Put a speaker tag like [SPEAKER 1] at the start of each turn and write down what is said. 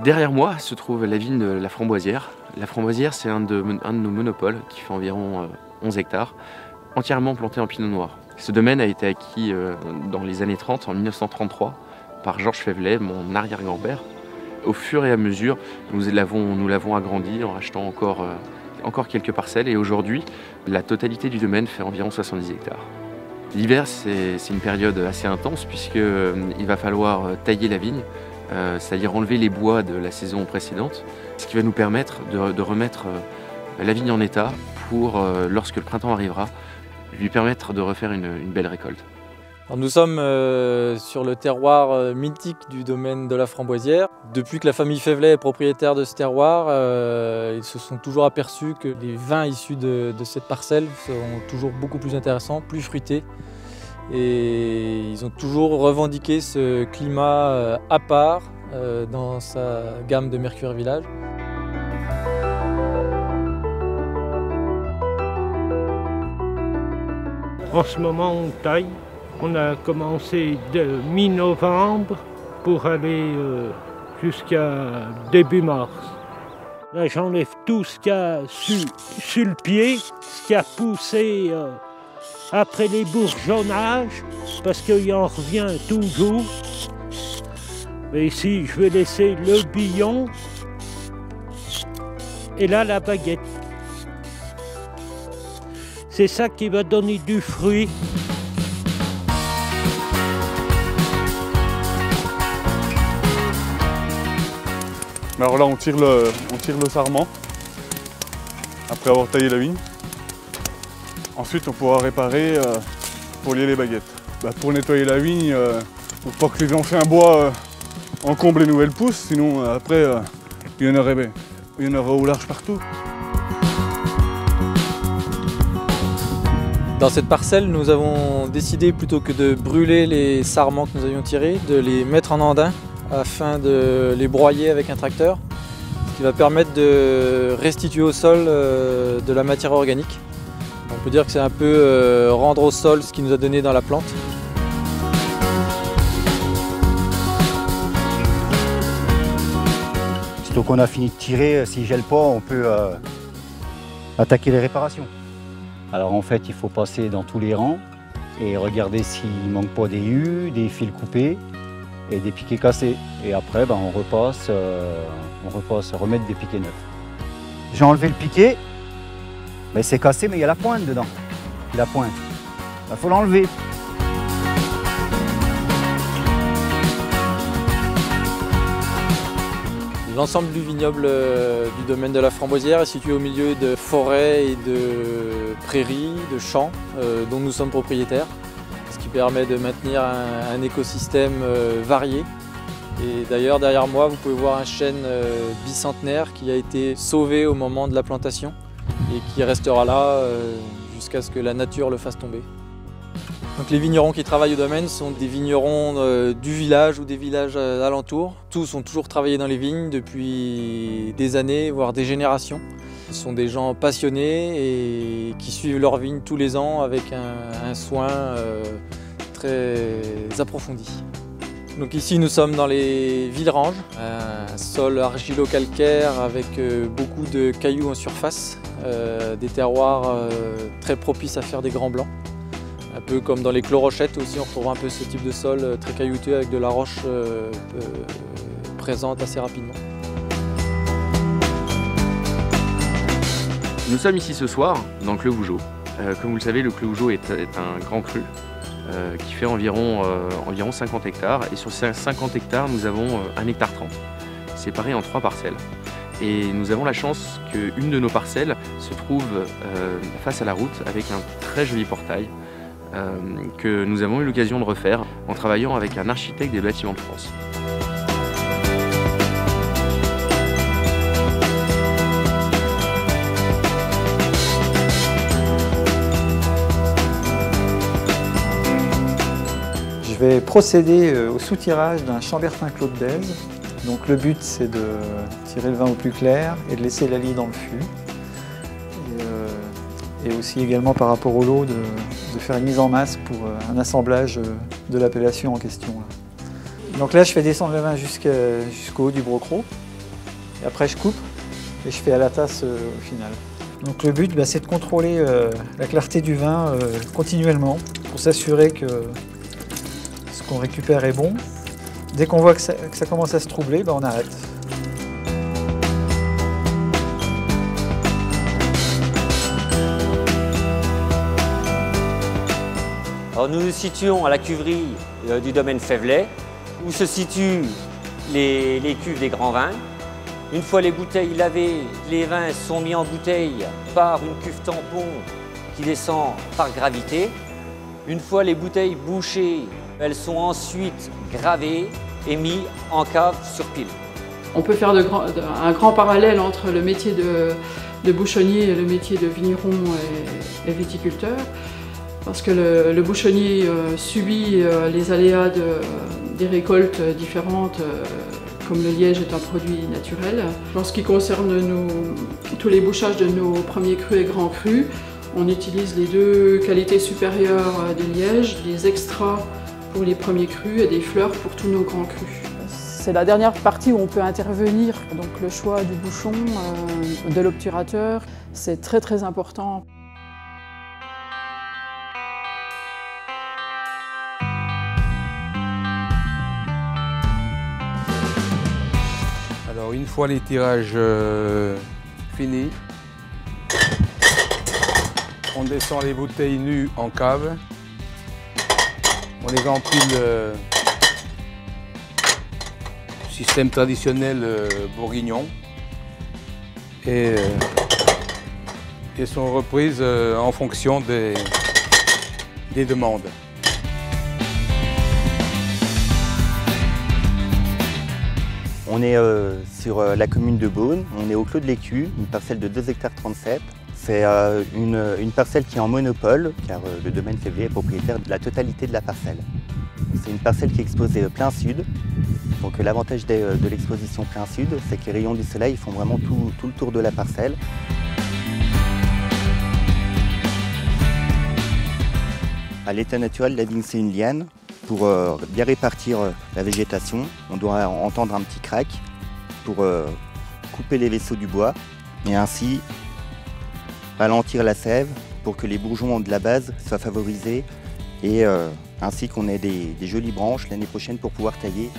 [SPEAKER 1] Derrière moi se trouve la vigne de la Framboisière. La Framboisière, c'est un de nos monopoles qui fait environ 11 hectares, entièrement planté en pinot noir. Ce domaine a été acquis dans les années 30, en 1933, par Georges Fèvelet, mon arrière-grand-père. Au fur et à mesure, nous l'avons agrandi en achetant encore quelques parcelles et aujourd'hui, la totalité du domaine fait environ 70 hectares. L'hiver, c'est une période assez intense puisqu'il va falloir tailler la vigne, c'est-à-dire enlever les bois de la saison précédente, ce qui va nous permettre de remettre la vigne en état pour, lorsque le printemps arrivera, lui permettre de refaire une belle récolte.
[SPEAKER 2] Alors nous sommes sur le terroir mythique du domaine de la Framboisière. Depuis que la famille Fèvelet est propriétaire de ce terroir, ils se sont toujours aperçus que les vins issus de cette parcelle sont toujours beaucoup plus intéressants, plus fruités. Et ils ont toujours revendiqué ce climat à part dans sa gamme de Mercure Village.
[SPEAKER 3] En ce moment, on taille. On a commencé de mi-novembre pour aller jusqu'à début mars. Là, j'enlève tout ce qu'il y a sur le pied, ce qui a poussé après les bourgeonnages, parce qu'il en revient toujours. Et ici, je vais laisser le billon et là, la baguette. C'est ça qui va donner du fruit.
[SPEAKER 4] Alors là, on tire le sarment après avoir taillé la vigne. Ensuite, on pourra réparer pour lier les baguettes. Pour nettoyer la vigne, pour pas que les anciens bois encombrent les nouvelles pousses, sinon après, il y en aura au large partout.
[SPEAKER 2] Dans cette parcelle, nous avons décidé, plutôt que de brûler les sarments que nous avions tirés, de les mettre en andin afin de les broyer avec un tracteur, ce qui va permettre de restituer au sol de la matière organique. On peut dire que c'est un peu rendre au sol ce qu'il nous a donné dans la plante.
[SPEAKER 5] Sitôt qu'on a fini de tirer, s'il ne gèle pas, on peut attaquer les réparations. Alors en fait, il faut passer dans tous les rangs et regarder s'il ne manque pas des hues, des fils coupés et des piquets cassés. Et après, on repasse remettre des piquets neufs. J'ai enlevé le piquet, mais c'est cassé, mais il y a la pointe dedans. La pointe, il faut l'enlever.
[SPEAKER 2] L'ensemble du vignoble du domaine de la Framboisière est situé au milieu de forêts et de prairies, de champs dont nous sommes propriétaires, ce qui permet de maintenir un écosystème varié. Et d'ailleurs, derrière moi, vous pouvez voir un chêne bicentenaire qui a été sauvé au moment de la plantation et qui restera là jusqu'à ce que la nature le fasse tomber. Donc les vignerons qui travaillent au domaine sont des vignerons du village ou des villages alentours. Tous ont toujours travaillé dans les vignes depuis des années, voire des générations. Ce sont des gens passionnés et qui suivent leurs vignes tous les ans avec un soin très approfondi. Donc ici nous sommes dans les Villeranges, un sol argilo-calcaire avec beaucoup de cailloux en surface, des terroirs très propices à faire des grands blancs. Un peu comme dans les clorochettes aussi, on retrouve un peu ce type de sol très caillouteux avec de la roche présente assez rapidement.
[SPEAKER 1] Nous sommes ici ce soir dans le Clos Vougeot. Comme vous le savez, le Clos Vougeot est un grand cru qui fait environ 50 hectares. Et sur ces 50 hectares, nous avons 1,30 hectare, séparés en 3 parcelles. Et nous avons la chance qu'une de nos parcelles se trouve face à la route avec un très joli portail que nous avons eu l'occasion de refaire en travaillant avec un architecte des bâtiments de France.
[SPEAKER 6] Je vais procéder au soutirage d'un Chambertin Claude Bèze. Donc le but, c'est de tirer le vin au plus clair et de laisser la lie dans le fût. Et aussi également par rapport au lot de faire une mise en masse pour un assemblage de l'appellation en question. Donc là, je fais descendre le vin jusqu'au haut du brocro. Et après je coupe et je fais à la tasse au final. Donc le but, c'est de contrôler la clarté du vin continuellement pour s'assurer que ce qu'on récupère est bon. Dès qu'on voit que ça commence à se troubler, on arrête.
[SPEAKER 7] Alors nous nous situons à la cuverie du domaine Faivelet, où se situent les cuves des grands vins. Une fois les bouteilles lavées, les vins sont mis en bouteille par une cuve tampon qui descend par gravité. Une fois les bouteilles bouchées, elles sont ensuite gravées et mises en cave sur pile.
[SPEAKER 8] On peut faire un grand parallèle entre le métier de bouchonnier et le métier de vigneron et viticulteur. Parce que le bouchonnier subit les aléas des récoltes différentes, comme le liège est un produit naturel. En ce qui concerne tous les bouchages de nos premiers crus et grands crus, on utilise les deux qualités supérieures des lièges, des extras pour les premiers crus et des fleurs pour tous nos grands crus. C'est la dernière partie où on peut intervenir, donc le choix du bouchon, de l'obturateur, c'est très important.
[SPEAKER 9] Alors une fois les tirages finis, on descend les bouteilles nues en cave, on les empile système traditionnel bourguignon et sont reprises en fonction des demandes.
[SPEAKER 5] On est sur la commune de Beaune, on est au Clos de l'Écu, une parcelle de 2,37 hectares. C'est une parcelle qui est en monopole, car le domaine Faivelet est propriétaire de la totalité de la parcelle. C'est une parcelle qui est exposée plein sud. Donc l'avantage de l'exposition plein sud, c'est que les rayons du soleil font vraiment tout le tour de la parcelle. À l'état naturel, la vigne c'est une liane. Pour bien répartir la végétation, on doit entendre un petit crack pour couper les vaisseaux du bois et ainsi ralentir la sève pour que les bourgeons de la base soient favorisés et ainsi qu'on ait des jolies branches l'année prochaine pour pouvoir tailler.